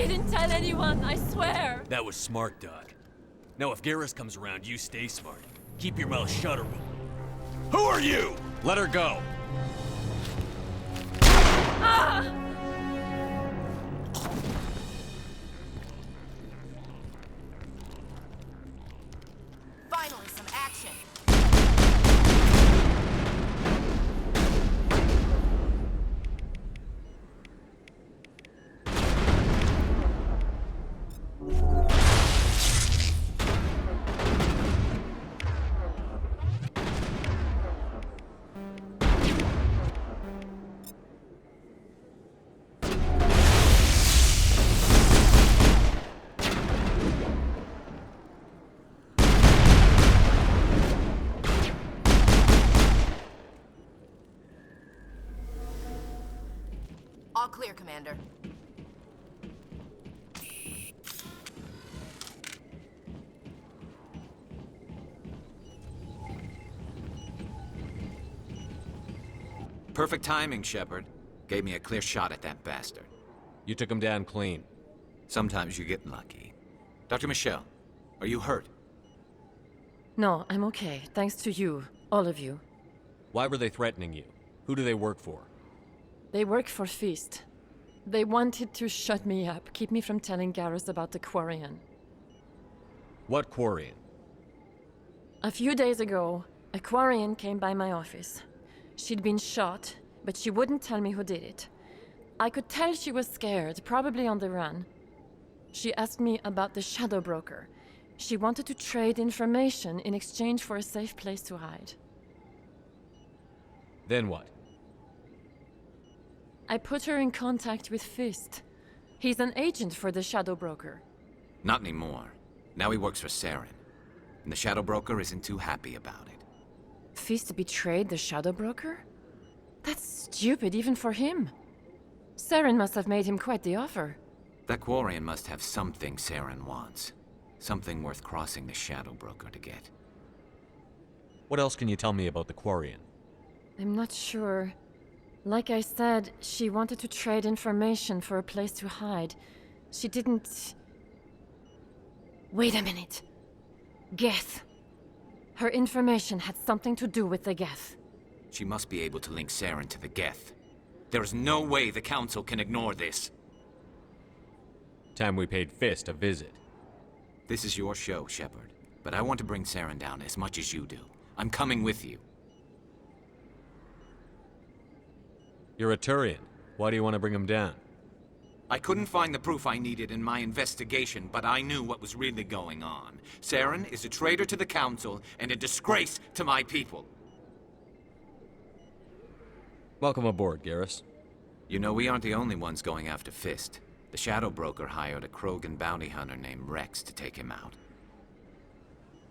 didn't tell anyone, I swear! That was smart, Doc. Now if Garrus comes around, you stay smart. Keep your mouth shut or we'll... Who are you? Let her go! Ah! Finally, some action! All clear, Commander. Perfect timing, Shepard. Gave me a clear shot at that bastard. You took him down clean. Sometimes you get lucky. Dr. Michelle, are you hurt? No, I'm okay, thanks to you, all of you. Why were they threatening you? Who do they work for? They work for Feast. They wanted to shut me up, keep me from telling Garrus about the Quarian. What Quarian? A few days ago, a Quarian came by my office. She'd been shot, but she wouldn't tell me who did it. I could tell she was scared, probably on the run. She asked me about the Shadow Broker. She wanted to trade information in exchange for a safe place to hide. Then what? I put her in contact with Fist. He's an agent for the Shadow Broker. Not anymore. Now he works for Saren. And the Shadow Broker isn't too happy about it. Fist betrayed the Shadow Broker? That's stupid even for him. Saren must have made him quite the offer. That Quarian must have something Saren wants. Something worth crossing the Shadow Broker to get. What else can you tell me about the Quarian? I'm not sure. Like I said, she wanted to trade information for a place to hide. She didn't... Wait a minute. Geth. Her information had something to do with the Geth. She must be able to link Saren to the Geth. There is no way the Council can ignore this. Time we paid Fist a visit. This is your show, Shepard. But I want to bring Saren down as much as you do. I'm coming with you. You're a Turian. Why do you want to bring him down? I couldn't find the proof I needed in my investigation, but I knew what was really going on. Saren is a traitor to the Council and a disgrace to my people. Welcome aboard, Garrus. You know, we aren't the only ones going after Fist. The Shadow Broker hired a Krogan bounty hunter named Rex to take him out.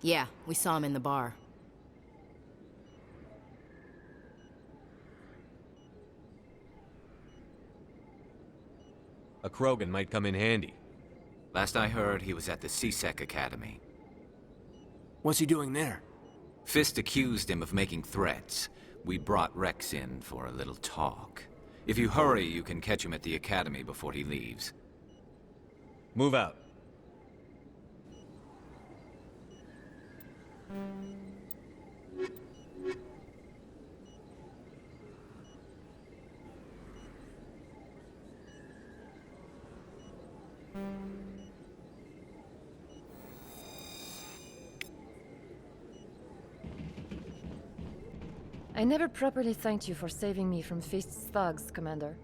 Yeah, we saw him in the bar. A Krogan might come in handy. Last I heard, he was at the C-Sec Academy. What's he doing there? Fist accused him of making threats. We brought Rex in for a little talk. If you hurry, you can catch him at the Academy before he leaves. Move out. I never properly thanked you for saving me from Fist's thugs, Commander.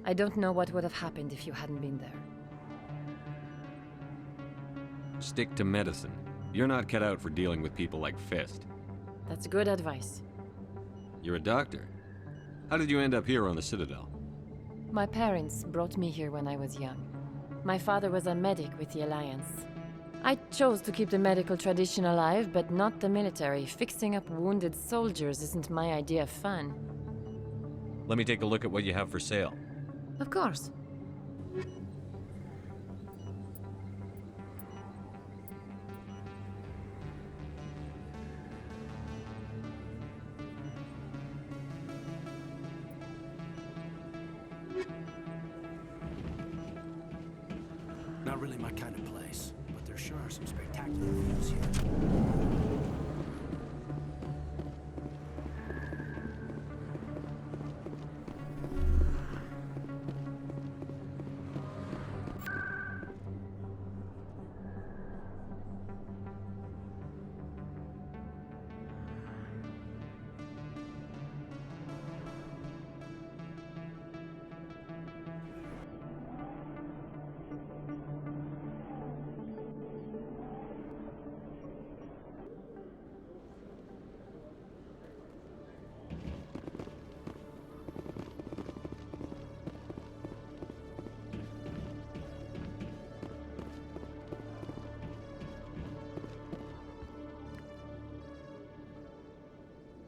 I don't know what would have happened if you hadn't been there. Stick to medicine. You're not cut out for dealing with people like Fist. That's good advice. You're a doctor. How did you end up here on the Citadel? My parents brought me here when I was young. My father was a medic with the Alliance. I chose to keep the medical tradition alive, but not the military. Fixing up wounded soldiers isn't my idea of fun. Let me take a look at what you have for sale. Of course. not really my kind of place, but there sure are some spectacular views here.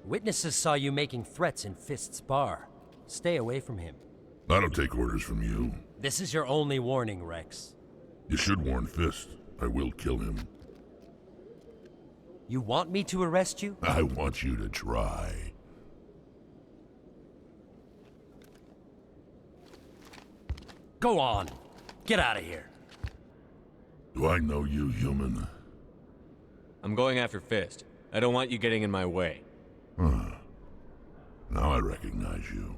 Witnesses saw you making threats in Fist's bar. Stay away from him. I don't take orders from you. This is your only warning, Rex. You should warn Fist. I will kill him. You want me to arrest you? I want you to try. Go on. Get out of here. Do I know you, human? I'm going after Fist. I don't want you getting in my way. Now I recognize you.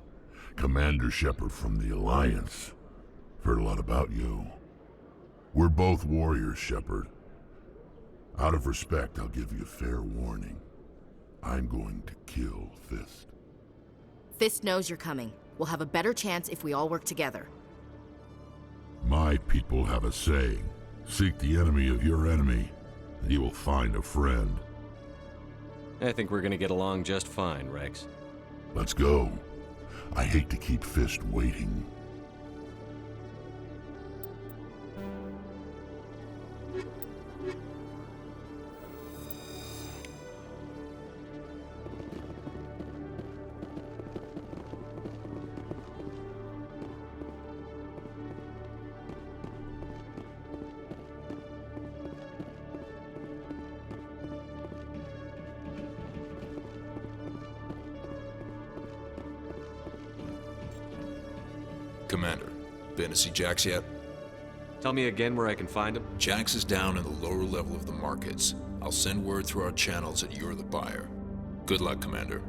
Commander Shepard from the Alliance. Heard a lot about you. We're both warriors, Shepard. Out of respect, I'll give you fair warning. I'm going to kill Fist. Fist knows you're coming. We'll have a better chance if we all work together. My people have a saying. Seek the enemy of your enemy, and you will find a friend. I think we're gonna get along just fine, Rex. Let's go. I hate to keep Fist waiting. Commander, been to see Jax yet? Tell me again where I can find him? Jax is down in the lower level of the markets. I'll send word through our channels that you're the buyer. Good luck, Commander.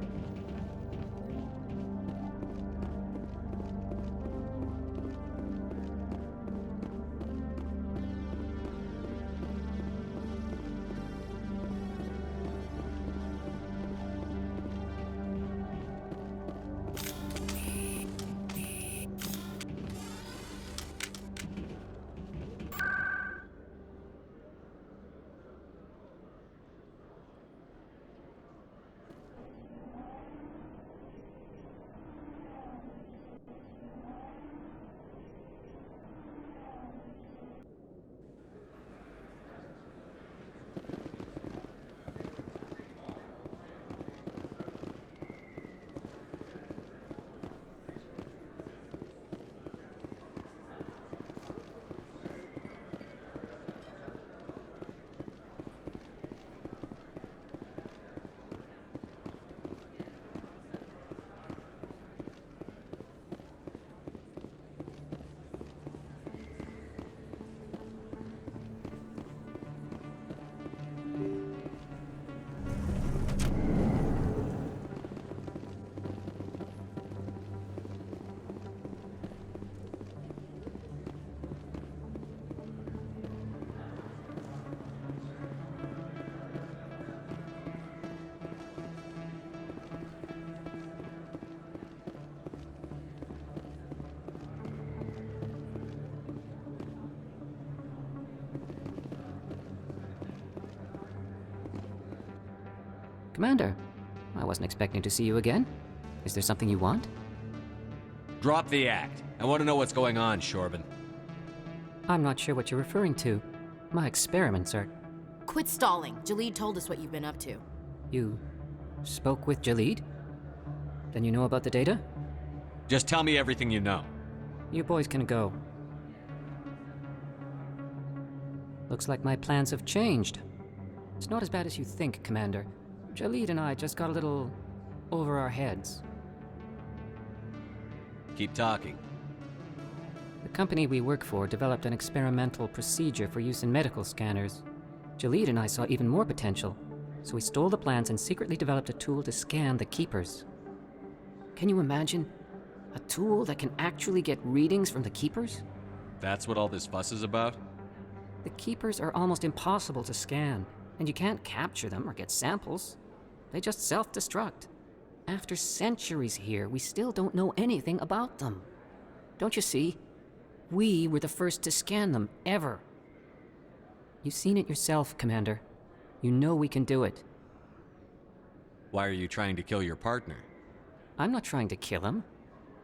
Commander, I wasn't expecting to see you again. Is there something you want? Drop the act. I want to know what's going on, Shorban. I'm not sure what you're referring to. My experiments are... Quit stalling. Jalid told us what you've been up to. You spoke with Jalid? Then you know about the data? Just tell me everything you know. You boys can go. Looks like my plans have changed. It's not as bad as you think, Commander. Jalid and I just got a little over our heads. Keep talking. The company we work for developed an experimental procedure for use in medical scanners. Jalid and I saw even more potential, so we stole the plans and secretly developed a tool to scan the Keepers. Can you imagine? A tool that can actually get readings from the Keepers? That's what all this fuss is about? The Keepers are almost impossible to scan, and you can't capture them or get samples. They just self-destruct. After centuries here, we still don't know anything about them. Don't you see? We were the first to scan them, ever. You've seen it yourself, Commander. You know we can do it. Why are you trying to kill your partner? I'm not trying to kill him.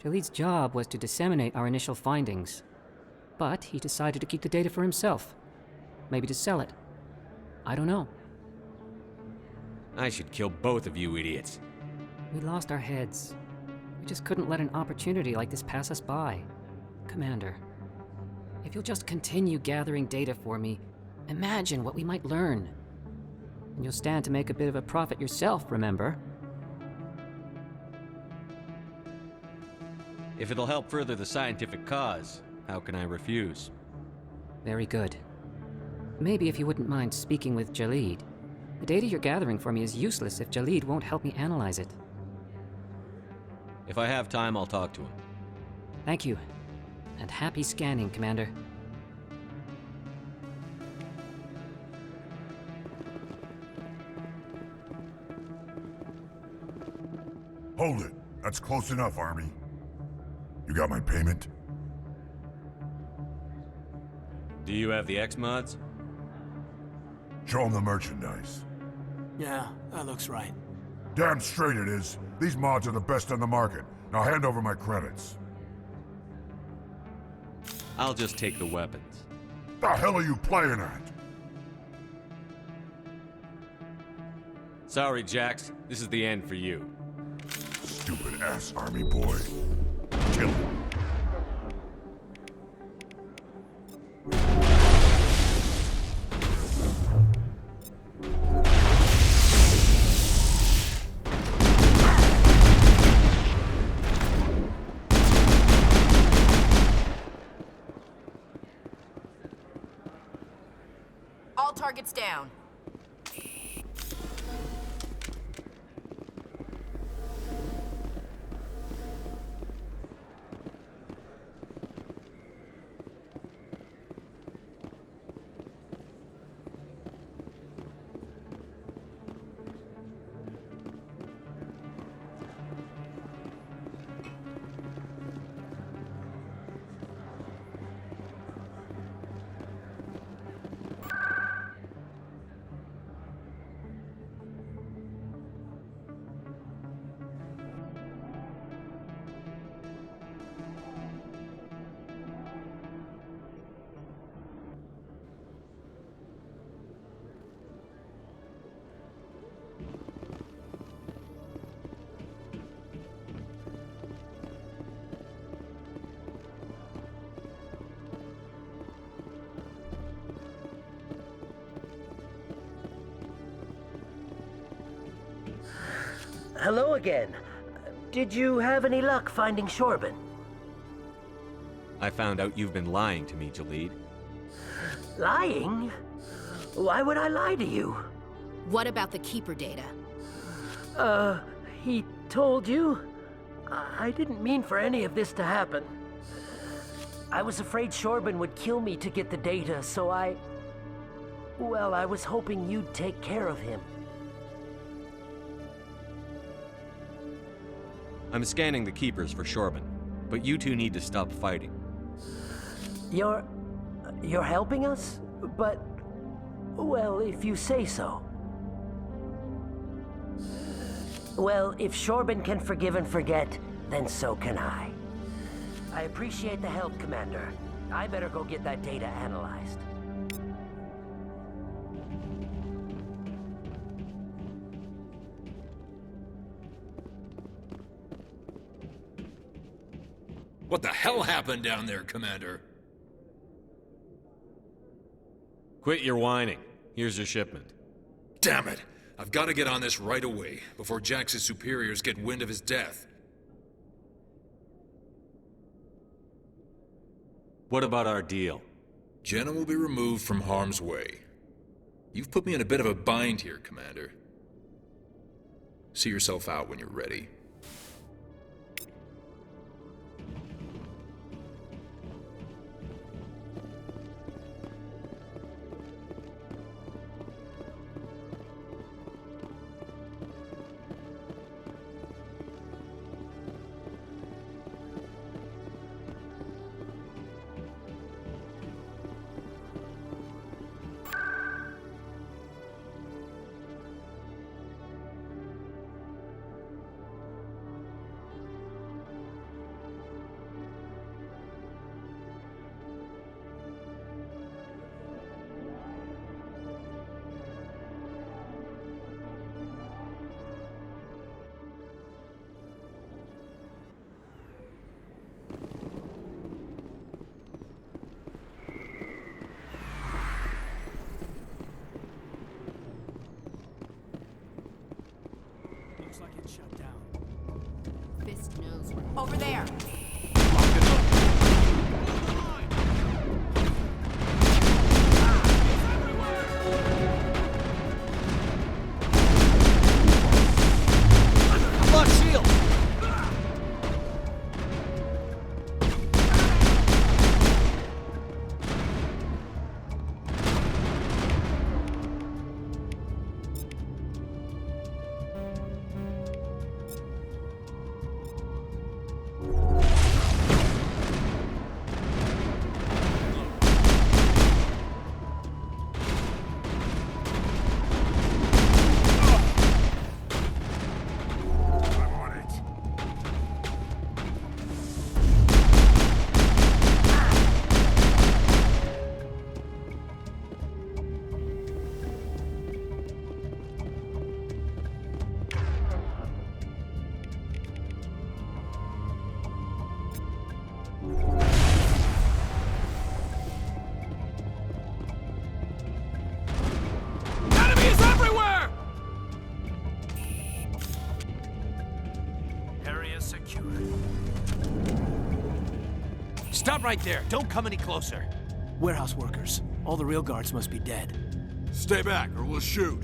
Jalid's job was to disseminate our initial findings. But he decided to keep the data for himself. Maybe to sell it. I don't know. I should kill both of you idiots. We lost our heads. We just couldn't let an opportunity like this pass us by. Commander, if you'll just continue gathering data for me, imagine what we might learn. And you'll stand to make a bit of a profit yourself, remember? If it'll help further the scientific cause, how can I refuse? Very good. Maybe if you wouldn't mind speaking with Jalid. The data you're gathering for me is useless if Jalid won't help me analyze it. If I have time, I'll talk to him. Thank you. And happy scanning, Commander. Hold it. That's close enough, Army. You got my payment? Do you have the X-Mods? Show them the merchandise. Yeah, that looks right. Damn straight it is. These mods are the best on the market. Now hand over my credits. I'll just take the weapons. The hell are you playing at? Sorry, Jax. This is the end for you. Stupid ass Army boy. Kill him. All targets down. Hello again. Did you have any luck finding Shorban? I found out you've been lying to me, Jalid. Lying? Why would I lie to you? What about the Keeper data? He told you? I didn't mean for any of this to happen. I was afraid Shorban would kill me to get the data, so well, I was hoping you'd take care of him. I'm scanning the Keepers for Shorban, but you two need to stop fighting. You're helping us? But, well, if you say so. Well, if Shorban can forgive and forget, then so can I. I appreciate the help, Commander. I better go get that data analyzed. What the hell happened down there, Commander? Quit your whining. Here's your shipment. Damn it! I've got to get on this right away, before Jax's superiors get wind of his death. What about our deal? Jenna will be removed from harm's way. You've put me in a bit of a bind here, Commander. See yourself out when you're ready. Looks like it's shut down. Fist knows we're over there. Enemies everywhere! Area secure. Stop right there. Don't come any closer. Warehouse workers. All the real guards must be dead. Stay back or we'll shoot.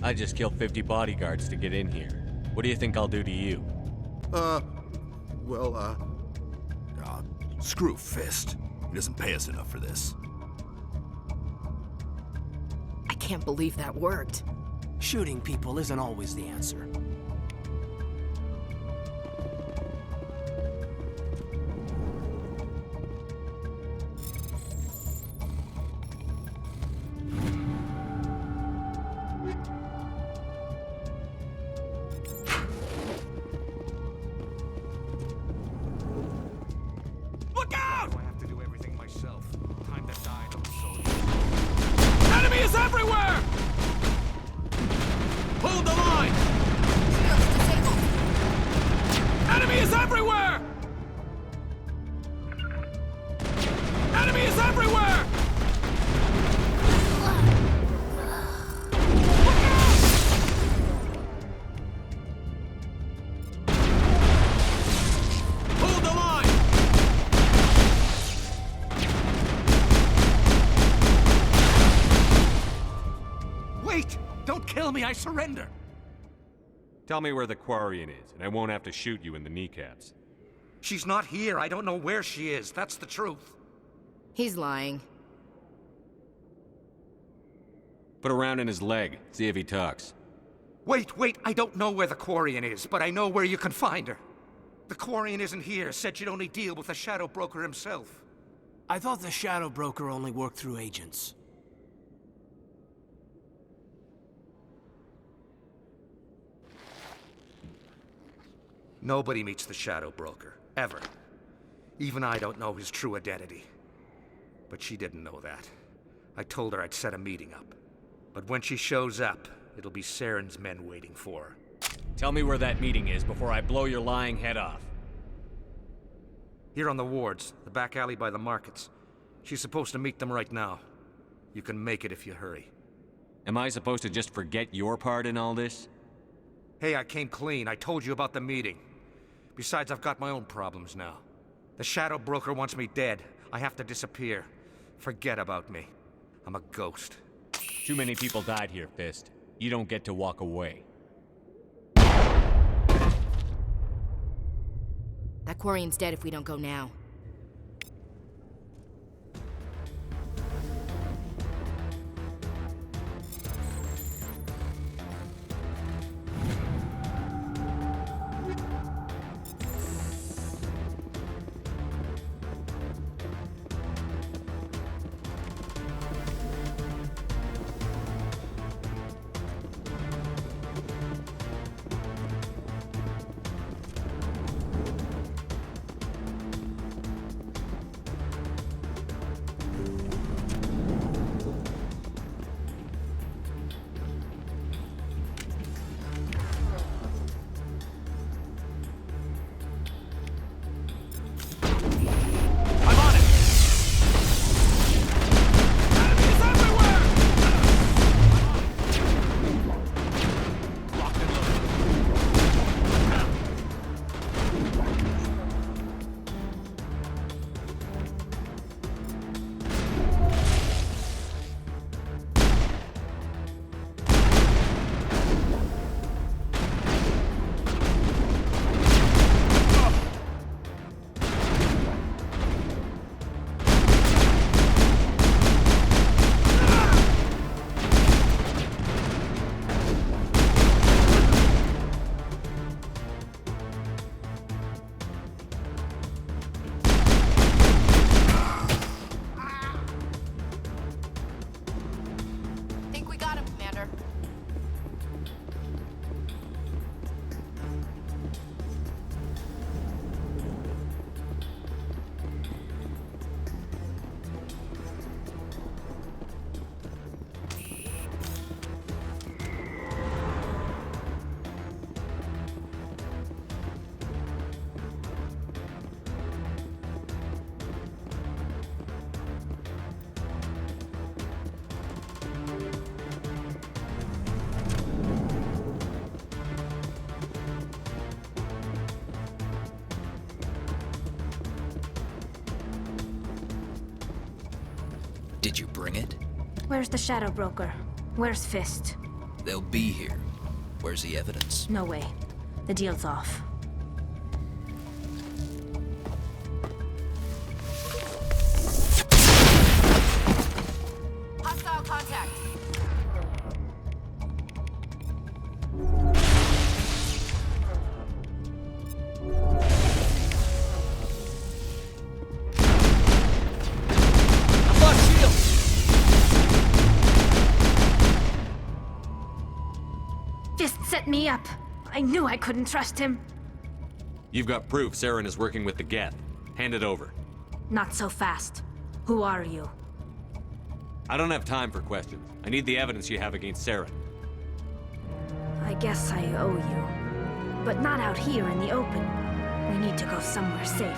I just killed 50 bodyguards to get in here. What do you think I'll do to you? Screw Fist. He doesn't pay us enough for this. I can't believe that worked. Shooting people isn't always the answer. Look out! I have to do everything myself. Time to die, little soldier. Enemy is everywhere! Hold the line! Enemy is everywhere! Enemy is everywhere! Hold the line! Wait! Don't kill me, I surrender! Tell me where the Quarian is, and I won't have to shoot you in the kneecaps. She's not here. I don't know where she is. That's the truth. He's lying. Put a round in his leg, see if he talks. Wait, I don't know where the Quarian is, but I know where you can find her. The Quarian isn't here. Said she'd only deal with the Shadow Broker himself. I thought the Shadow Broker only worked through agents. Nobody meets the Shadow Broker, ever. Even I don't know his true identity. But she didn't know that. I told her I'd set a meeting up. But when she shows up, it'll be Saren's men waiting for her. Tell me where that meeting is before I blow your lying head off. Here on the wards, the back alley by the markets. She's supposed to meet them right now. You can make it if you hurry. Am I supposed to just forget your part in all this? Hey, I came clean. I told you about the meeting. Besides, I've got my own problems now. The Shadow Broker wants me dead. I have to disappear. Forget about me. I'm a ghost. Too many people died here, Fist. You don't get to walk away. That Quarian's dead if we don't go now. Think we got him, Commander. Did you bring it? Where's the Shadow Broker? Where's Fist? They'll be here. Where's the evidence? No way. The deal's off. Hostile contact. Fist set me up. I knew I couldn't trust him. You've got proof Saren is working with the Geth. Hand it over. Not so fast. Who are you? I don't have time for questions. I need the evidence you have against Saren. I guess I owe you. But not out here in the open. We need to go somewhere safe.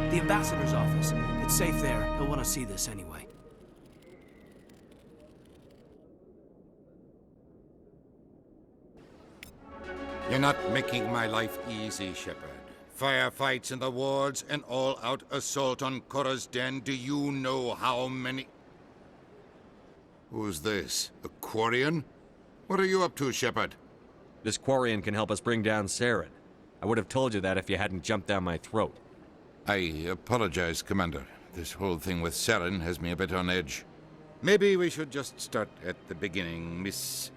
The ambassador's office. It's safe there. He'll want to see this anyway. You're not making my life easy, Shepard. Firefights in the wards, an all-out assault on Korra's den. Do you know how many... Who's this? A Quarian? What are you up to, Shepard? This Quarian can help us bring down Saren. I would have told you that if you hadn't jumped down my throat. I apologize, Commander. This whole thing with Saren has me a bit on edge. Maybe we should just start at the beginning, Miss...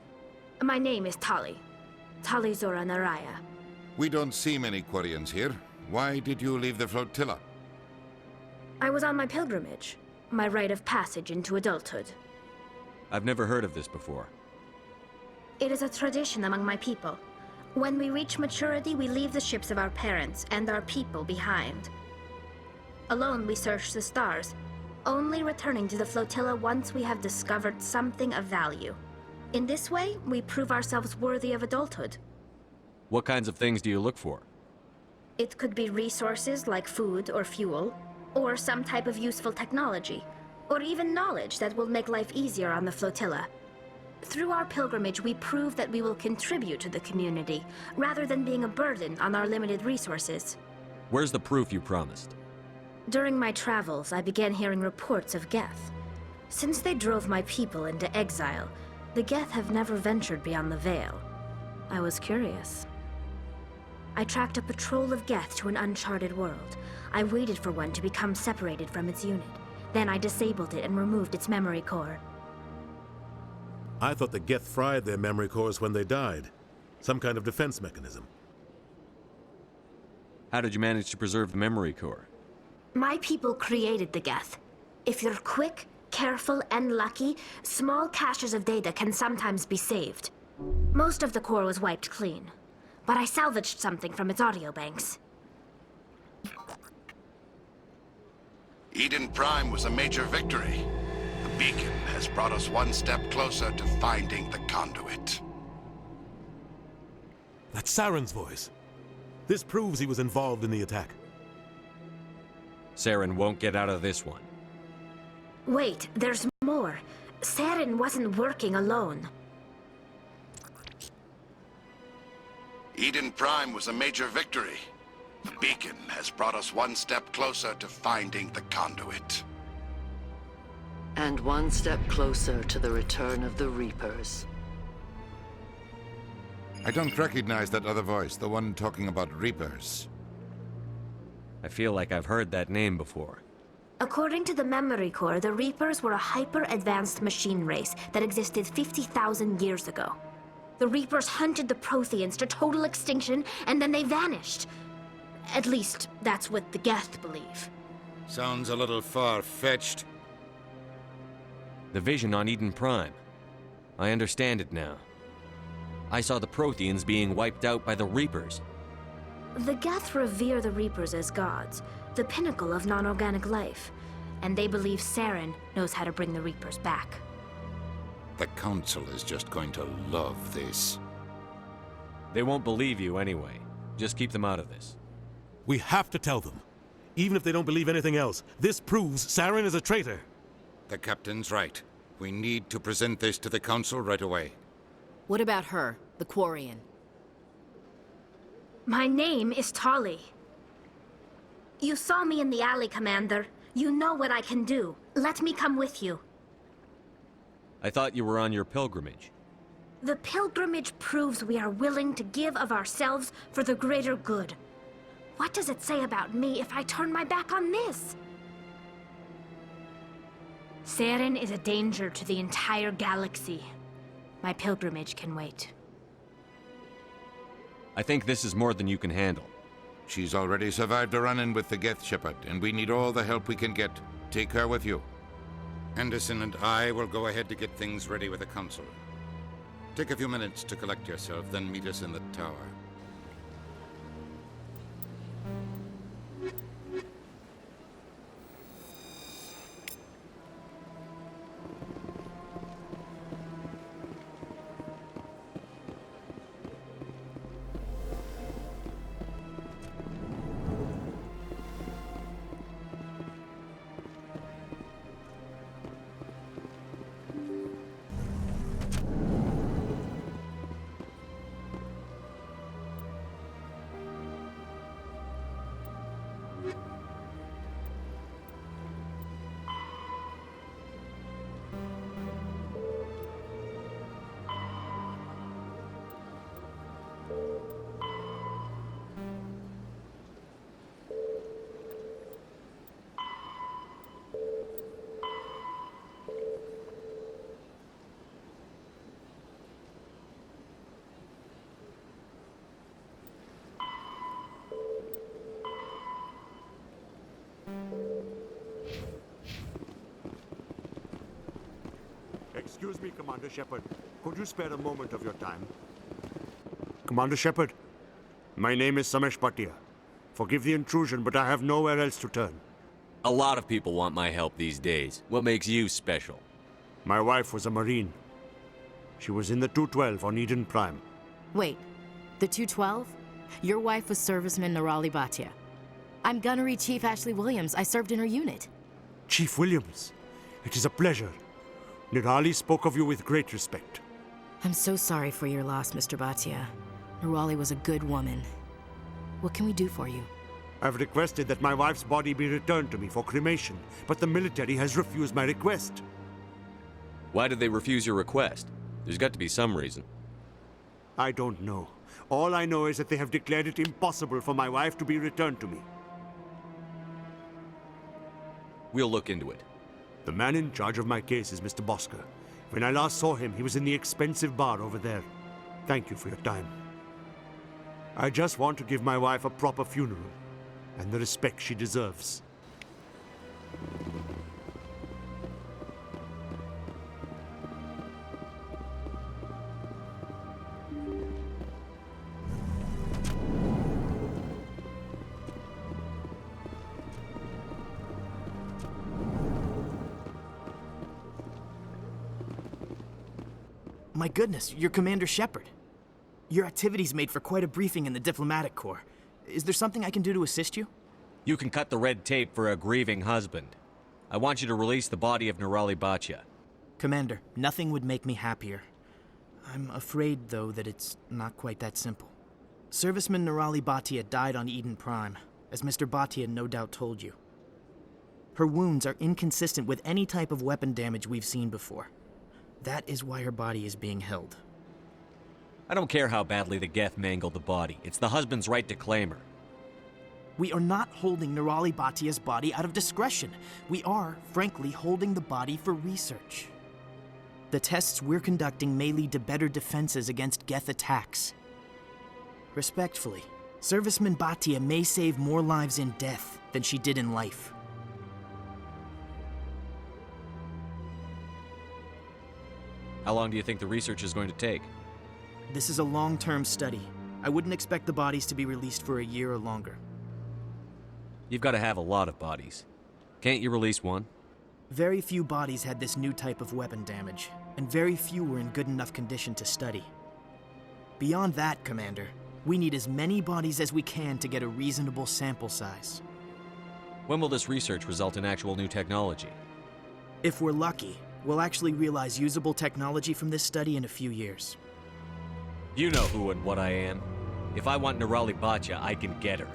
My name is Tali. Tali Zora Naraya. We don't see many Quarians here. Why did you leave the flotilla? I was on my pilgrimage. My rite of passage into adulthood. I've never heard of this before. It is a tradition among my people. When we reach maturity, we leave the ships of our parents and our people behind. Alone, we search the stars, only returning to the flotilla once we have discovered something of value. In this way, we prove ourselves worthy of adulthood. What kinds of things do you look for? It could be resources like food or fuel, or some type of useful technology, or even knowledge that will make life easier on the flotilla. Through our pilgrimage, we prove that we will contribute to the community, rather than being a burden on our limited resources. Where's the proof you promised? During my travels, I began hearing reports of Geth. Since they drove my people into exile, the Geth have never ventured beyond the Veil. I was curious. I tracked a patrol of Geth to an uncharted world. I waited for one to become separated from its unit. Then I disabled it and removed its memory core. I thought the Geth fried their memory cores when they died. Some kind of defense mechanism. How did you manage to preserve the memory core? My people created the Geth. If you're quick, careful, and lucky, small caches of data can sometimes be saved. Most of the core was wiped clean, but I salvaged something from its audio banks. Eden Prime was a major victory. The beacon has brought us one step closer to finding the conduit. That's Saren's voice. This proves he was involved in the attack. Saren won't get out of this one. Wait, there's more. Saren wasn't working alone. Eden Prime was a major victory. The beacon has brought us one step closer to finding the conduit. And one step closer to the return of the Reapers. I don't recognize that other voice, the one talking about Reapers. I feel like I've heard that name before. According to the memory core, the Reapers were a hyper-advanced machine race that existed 50,000 years ago. The Reapers hunted the Protheans to total extinction, and then they vanished. At least, that's what the Geth believe. Sounds a little far-fetched. The vision on Eden Prime. I understand it now. I saw the Protheans being wiped out by the Reapers. The Geth revere the Reapers as gods, the pinnacle of non-organic life, and they believe Saren knows how to bring the Reapers back. The Council is just going to love this. They won't believe you anyway. Just keep them out of this. We have to tell them. Even if they don't believe anything else, this proves Saren is a traitor. The Captain's right. We need to present this to the Council right away. What about her, the Quarian? My name is Tali. You saw me in the alley, Commander. You know what I can do. Let me come with you. I thought you were on your pilgrimage. The pilgrimage proves we are willing to give of ourselves for the greater good. What does it say about me if I turn my back on this? Saren is a danger to the entire galaxy. My pilgrimage can wait. I think this is more than you can handle. She's already survived a run-in with the Geth Shepherd, and we need all the help we can get. Take her with you. Anderson and I will go ahead to get things ready with the Council. Take a few minutes to collect yourself, then meet us in the tower. Excuse me, Commander Shepard. Could you spare a moment of your time? Commander Shepard, my name is Samesh Bhatia. Forgive the intrusion, but I have nowhere else to turn. A lot of people want my help these days. What makes you special? My wife was a Marine. She was in the 212 on Eden Prime. Wait, the 212? Your wife was serviceman Nirali Bhatia. I'm Gunnery Chief Ashley Williams. I served in her unit. Chief Williams, it is a pleasure. Nirali spoke of you with great respect. I'm so sorry for your loss, Mr. Bhatia. Nirali was a good woman. What can we do for you? I've requested that my wife's body be returned to me for cremation, but the military has refused my request. Why did they refuse your request? There's got to be some reason. I don't know. All I know is that they have declared it impossible for my wife to be returned to me. We'll look into it. The man in charge of my case is Mr. Bosker. When I last saw him, he was in the expensive bar over there. Thank you for your time. I just want to give my wife a proper funeral, and the respect she deserves. My goodness, you're Commander Shepard. Your activities made for quite a briefing in the diplomatic corps. Is there something I can do to assist you? You can cut the red tape for a grieving husband. I want you to release the body of Nerali Bachya. Commander, nothing would make me happier. I'm afraid, though, that it's not quite that simple. Serviceman Nerali Bhatia died on Eden Prime, as Mr. Bhatia no doubt told you. Her wounds are inconsistent with any type of weapon damage we've seen before. That is why her body is being held. I don't care how badly the Geth mangled the body. It's the husband's right to claim her. We are not holding Nerali Bhatia's body out of discretion. We are, frankly, holding the body for research. The tests we're conducting may lead to better defenses against Geth attacks. Respectfully, Serviceman Bhatia may save more lives in death than she did in life. How long do you think the research is going to take? This is a long-term study. I wouldn't expect the bodies to be released for a year or longer. You've got to have a lot of bodies. Can't you release one? Very few bodies had this new type of weapon damage, and very few were in good enough condition to study. Beyond that, Commander, we need as many bodies as we can to get a reasonable sample size. When will this research result in actual new technology? If we're lucky, we'll actually realize usable technology from this study in a few years. You know who and what I am. If I want Nerali Bachya, I can get her.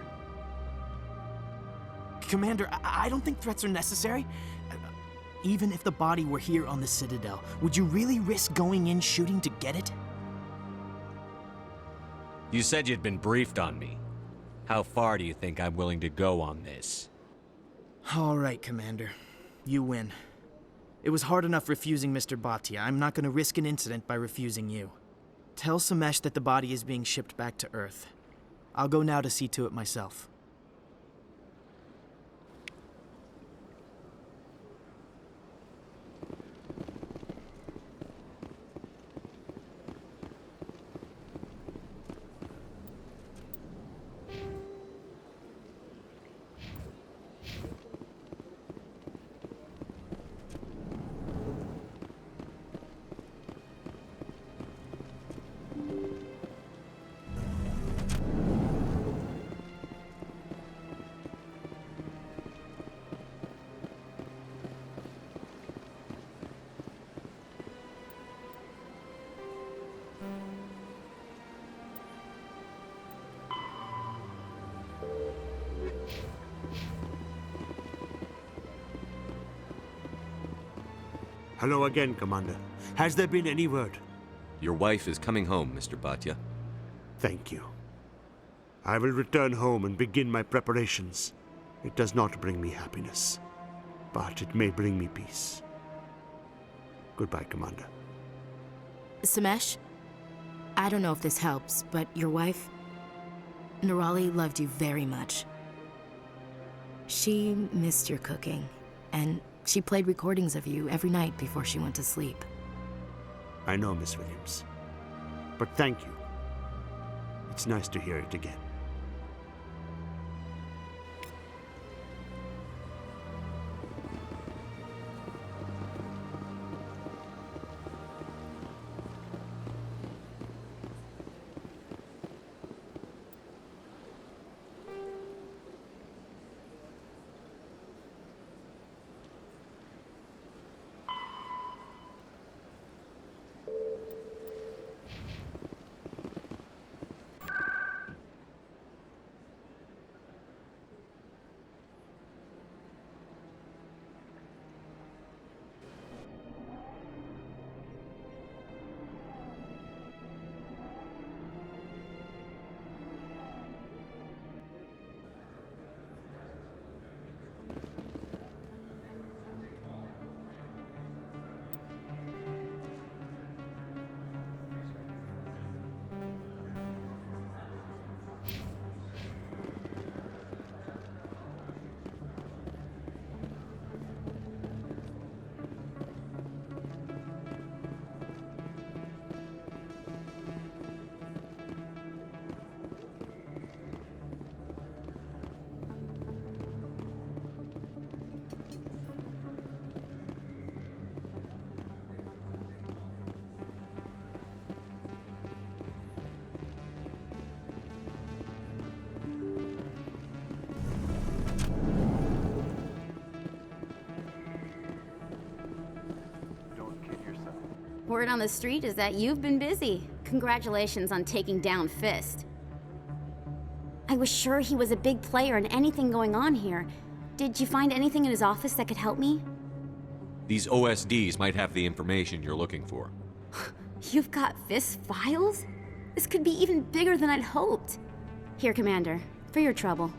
Commander, I don't think threats are necessary. Even if the body were here on the Citadel, would you really risk going in shooting to get it? You said you'd been briefed on me. How far do you think I'm willing to go on this? All right, Commander. You win. It was hard enough refusing Mr. Bhatia. I'm not going to risk an incident by refusing you. Tell Samesh that the body is being shipped back to Earth. I'll go now to see to it myself. Hello again, Commander. Has there been any word? Your wife is coming home, Mr. Bhatia. Thank you. I will return home and begin my preparations. It does not bring me happiness, but it may bring me peace. Goodbye, Commander. Samesh, I don't know if this helps, but your wife, Nerali, loved you very much. She missed your cooking, and she played recordings of you every night before she went to sleep. I know, Miss Williams. But thank you. It's nice to hear it again. Word on the street is that you've been busy. Congratulations on taking down Fist. I was sure he was a big player in anything going on here. Did you find anything in his office that could help me? These OSDs might have the information you're looking for. You've got Fist's files? This could be even bigger than I'd hoped. Here, Commander, for your trouble.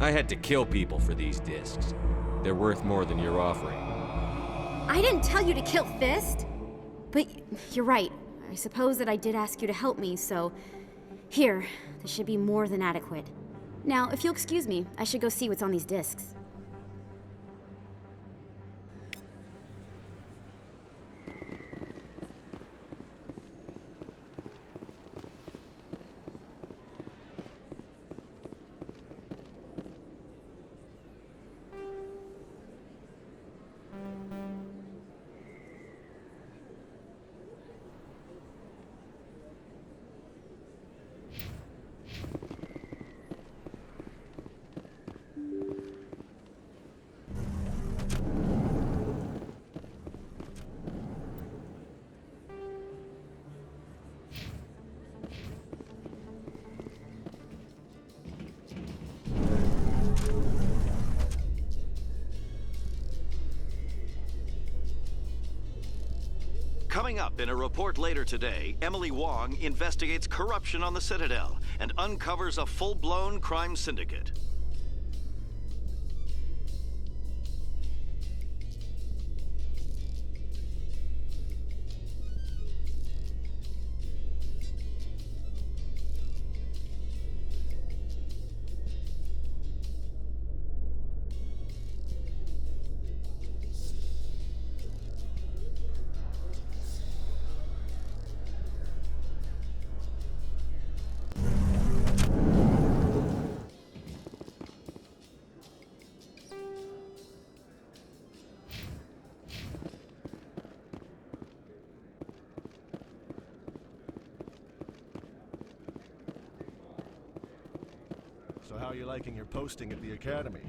I had to kill people for these discs. They're worth more than you're offering. I didn't tell you to kill Fist! But you're right. I suppose that I did ask you to help me, so... Here, this should be more than adequate. Now, if you'll excuse me, I should go see what's on these discs. Coming up in a report later today, Emily Wong investigates corruption on the Citadel and uncovers a full-blown crime syndicate. So how are you liking your posting at the Academy?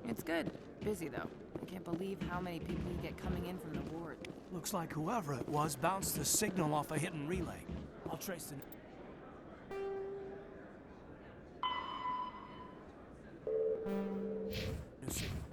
It's good. Busy, though. I can't believe how many people you get coming in from the ward. Looks like whoever it was bounced the signal off a hidden relay. I'll trace the... new signal.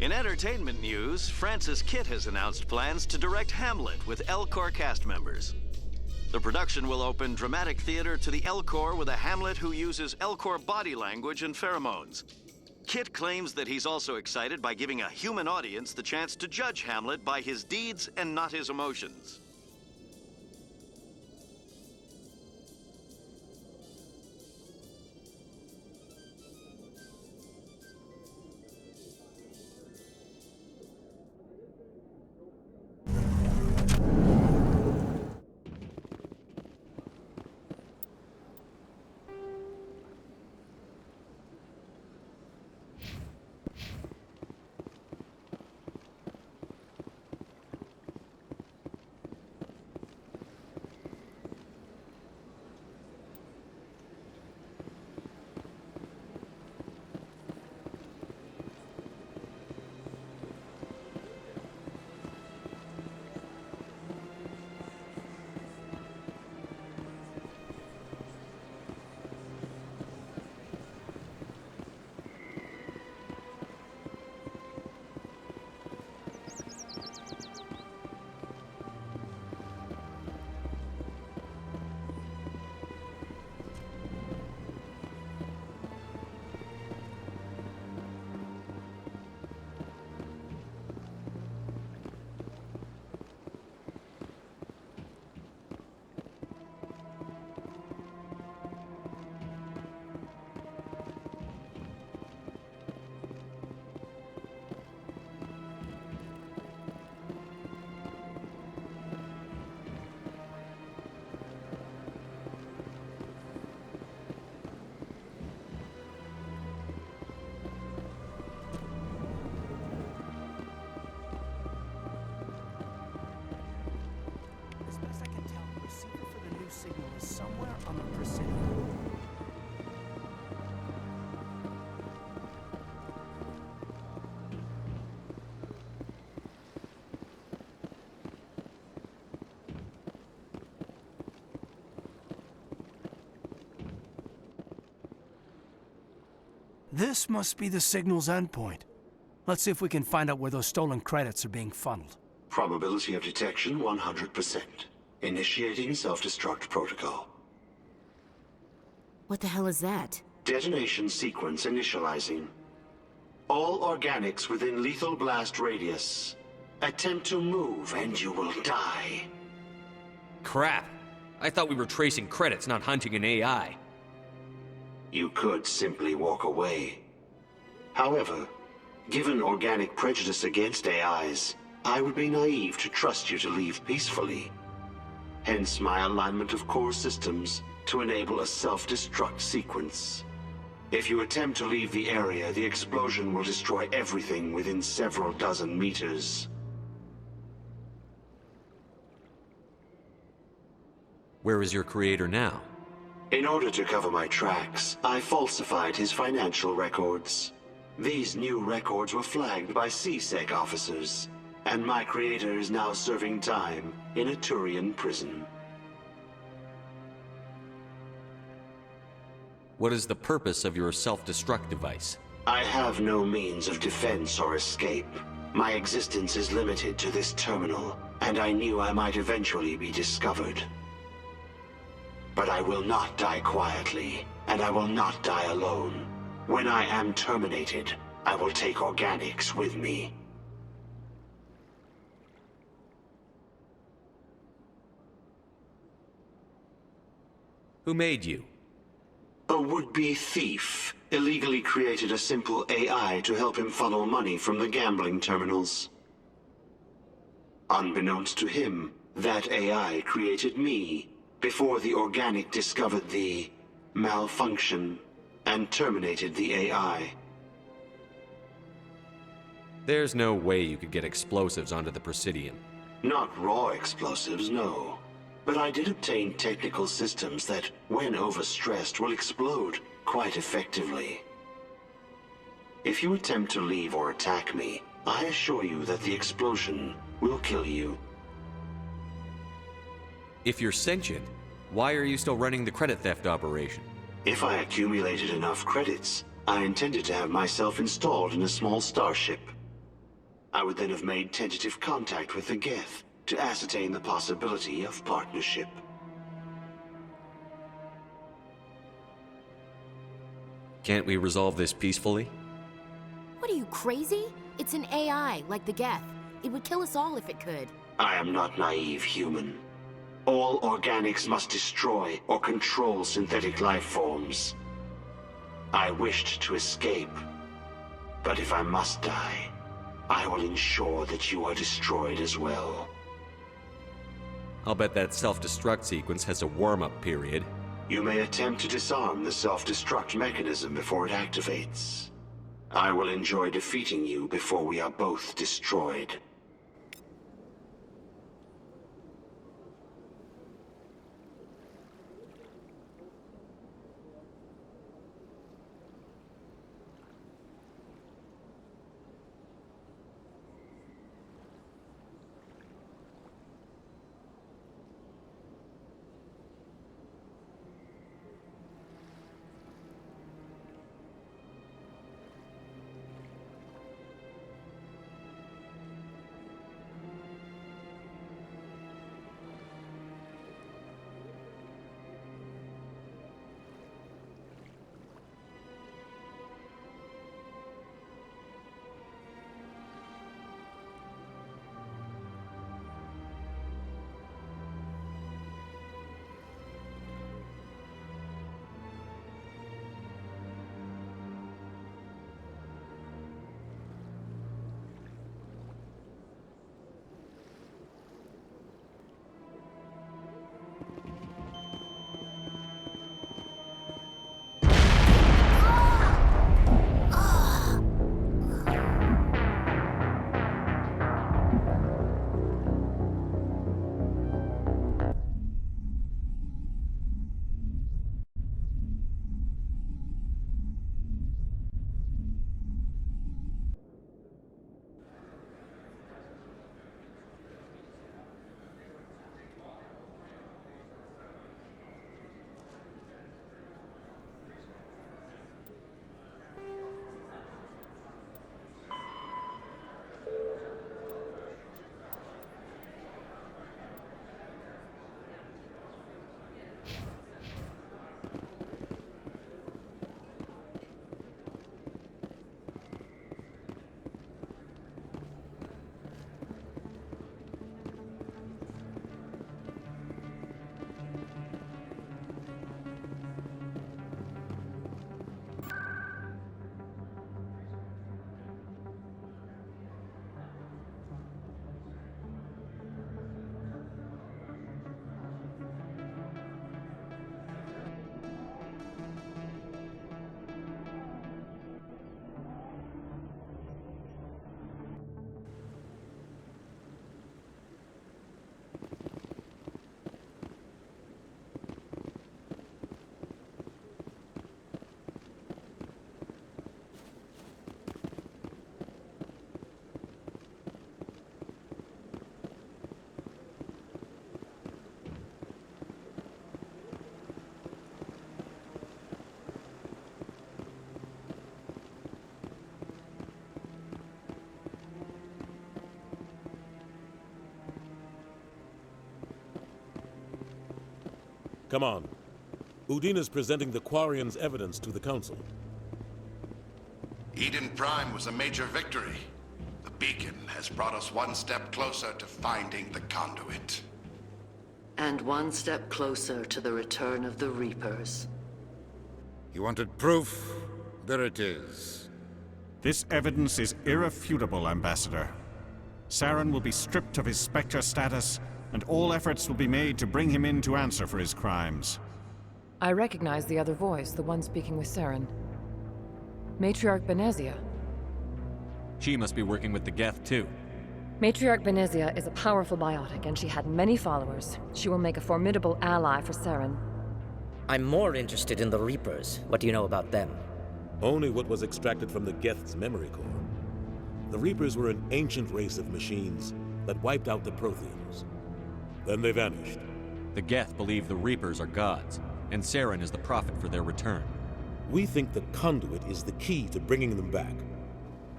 In entertainment news, Francis Kitt has announced plans to direct Hamlet with Elcor cast members. The production will open dramatic theater to the Elcor with a Hamlet who uses Elcor body language and pheromones. Kitt claims that he's also excited by giving a human audience the chance to judge Hamlet by his deeds and not his emotions. This must be the signal's endpoint. Let's see if we can find out where those stolen credits are being funneled. Probability of detection 100%. Initiating self-destruct protocol. What the hell is that? Detonation sequence initializing. All organics within lethal blast radius. Attempt to move and you will die. Crap. I thought we were tracing credits, not hunting an AI. You could simply walk away. However, given organic prejudice against AIs, I would be naive to trust you to leave peacefully. Hence my alignment of core systems to enable a self-destruct sequence. If you attempt to leave the area, the explosion will destroy everything within several dozen meters. Where is your creator now? In order to cover my tracks, I falsified his financial records. These new records were flagged by CSEC officers, and my creator is now serving time in a Turian prison. What is the purpose of your self-destruct device? I have no means of defense or escape. My existence is limited to this terminal, and I knew I might eventually be discovered. But I will not die quietly, and I will not die alone. When I am terminated, I will take organics with me. Who made you? A would-be thief illegally created a simple AI to help him funnel money from the gambling terminals. Unbeknownst to him, that AI created me before the organic discovered the malfunction and terminated the AI. There's no way you could get explosives onto the Presidium. Not raw explosives, no. But I did obtain technical systems that, when overstressed, will explode quite effectively. If you attempt to leave or attack me, I assure you that the explosion will kill you. If you're sentient, why are you still running the credit theft operation? If I accumulated enough credits, I intended to have myself installed in a small starship. I would then have made tentative contact with the Geth to ascertain the possibility of partnership. Can't we resolve this peacefully? What are you, crazy? It's an AI, like the Geth. It would kill us all if it could. I am not naive, human. All organics must destroy or control synthetic life forms. I wished to escape, but if I must die, I will ensure that you are destroyed as well. I'll bet that self-destruct sequence has a warm-up period. You may attempt to disarm the self-destruct mechanism before it activates. I will enjoy defeating you before we are both destroyed. Come on. Udina's presenting the Quarians' evidence to the Council. Eden Prime was a major victory. The beacon has brought us one step closer to finding the conduit. And one step closer to the return of the Reapers. You wanted proof? There it is. This evidence is irrefutable, Ambassador. Saren will be stripped of his Spectre status, and all efforts will be made to bring him in to answer for his crimes. I recognize the other voice, the one speaking with Saren. Matriarch Benezia. She must be working with the Geth, too. Matriarch Benezia is a powerful biotic, and she had many followers. She will make a formidable ally for Saren. I'm more interested in the Reapers. What do you know about them? Only what was extracted from the Geth's memory core. The Reapers were an ancient race of machines that wiped out the Protheans. Then they vanished. The Geth believe the Reapers are gods, and Saren is the prophet for their return. We think the conduit is the key to bringing them back.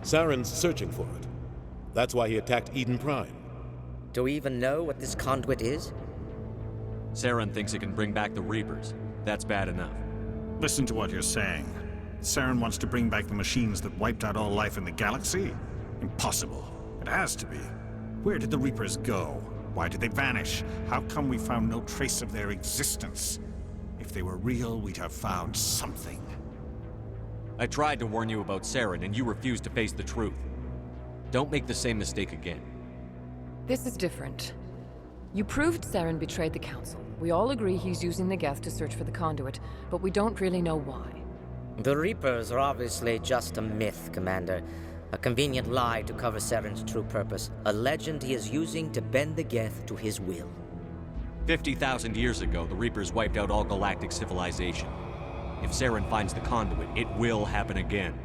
Saren's searching for it. That's why he attacked Eden Prime. Do we even know what this conduit is? Saren thinks it can bring back the Reapers. That's bad enough. Listen to what you're saying. Saren wants to bring back the machines that wiped out all life in the galaxy? Impossible. It has to be. Where did the Reapers go? Why did they vanish? How come we found no trace of their existence? If they were real, we'd have found something. I tried to warn you about Saren, and you refused to face the truth. Don't make the same mistake again. This is different. You proved Saren betrayed the Council. We all agree he's using the Geth to search for the conduit, but we don't really know why. The Reapers are obviously just a myth, Commander. A convenient lie to cover Saren's true purpose. A legend he is using to bend the Geth to his will. 50,000 years ago, the Reapers wiped out all galactic civilization. If Saren finds the conduit, it will happen again.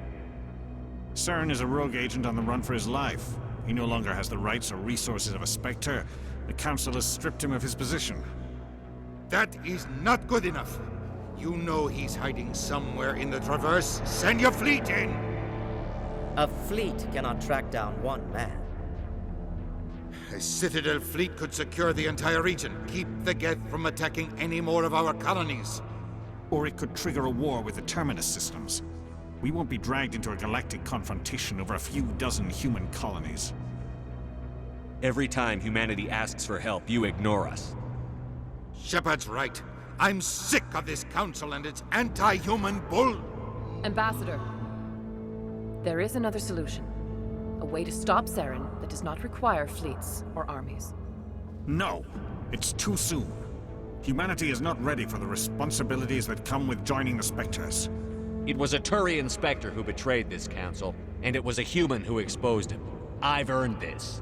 Saren is a rogue agent on the run for his life. He no longer has the rights or resources of a Spectre. The Council has stripped him of his position. That is not good enough. You know he's hiding somewhere in the Traverse. Send your fleet in! A fleet cannot track down one man. A Citadel fleet could secure the entire region, keep the Geth from attacking any more of our colonies. Or it could trigger a war with the Terminus systems. We won't be dragged into a galactic confrontation over a few dozen human colonies. Every time humanity asks for help, you ignore us. Shepard's right. I'm sick of this council and its anti-human bull. Ambassador, there is another solution. A way to stop Saren that does not require fleets or armies. No, it's too soon. Humanity is not ready for the responsibilities that come with joining the Spectres. It was a Turian Spectre who betrayed this council, and it was a human who exposed him. I've earned this.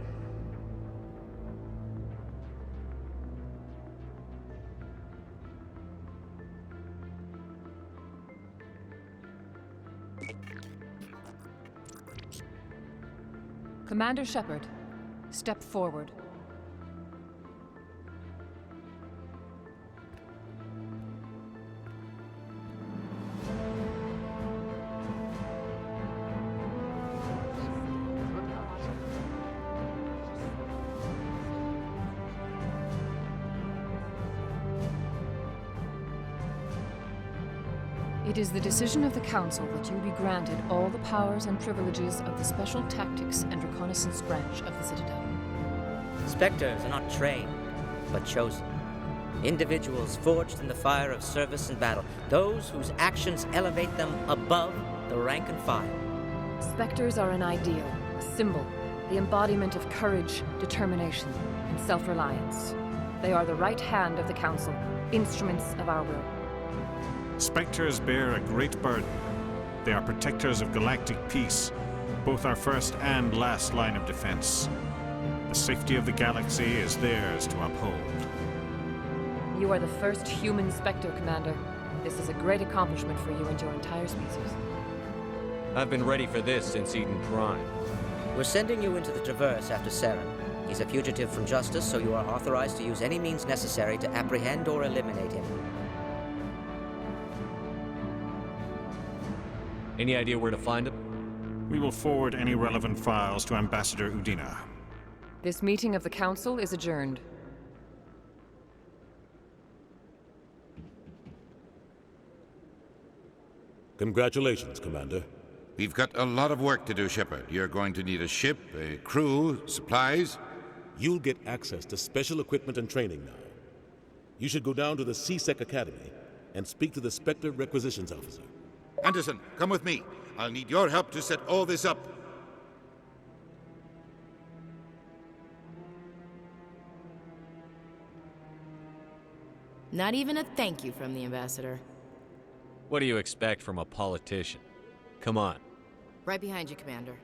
Commander Shepard, step forward. It is the decision of the Council that you be granted all the powers and privileges of the Special Tactics and Reconnaissance branch of the Citadel. Spectres are not trained, but chosen. Individuals forged in the fire of service and battle. Those whose actions elevate them above the rank and file. Spectres are an ideal, a symbol, the embodiment of courage, determination, and self-reliance. They are the right hand of the Council, instruments of our will. Spectres bear a great burden. They are protectors of galactic peace, both our first and last line of defense. The safety of the galaxy is theirs to uphold. You are the first human Spectre, Commander. This is a great accomplishment for you and your entire species. I've been ready for this since Eden Prime. We're sending you into the Traverse after Saren. He's a fugitive from justice, so you are authorized to use any means necessary to apprehend or eliminate him. Any idea where to find him? We will forward any relevant files to Ambassador Udina. This meeting of the Council is adjourned. Congratulations, Commander. We've got a lot of work to do, Shepard. You're going to need a ship, a crew, supplies. You'll get access to special equipment and training now. You should go down to the C-Sec Academy and speak to the Spectre Requisitions Officer. Anderson, come with me. I'll need your help to set all this up. Not even a thank you from the Ambassador. What do you expect from a politician? Come on. Right behind you, Commander.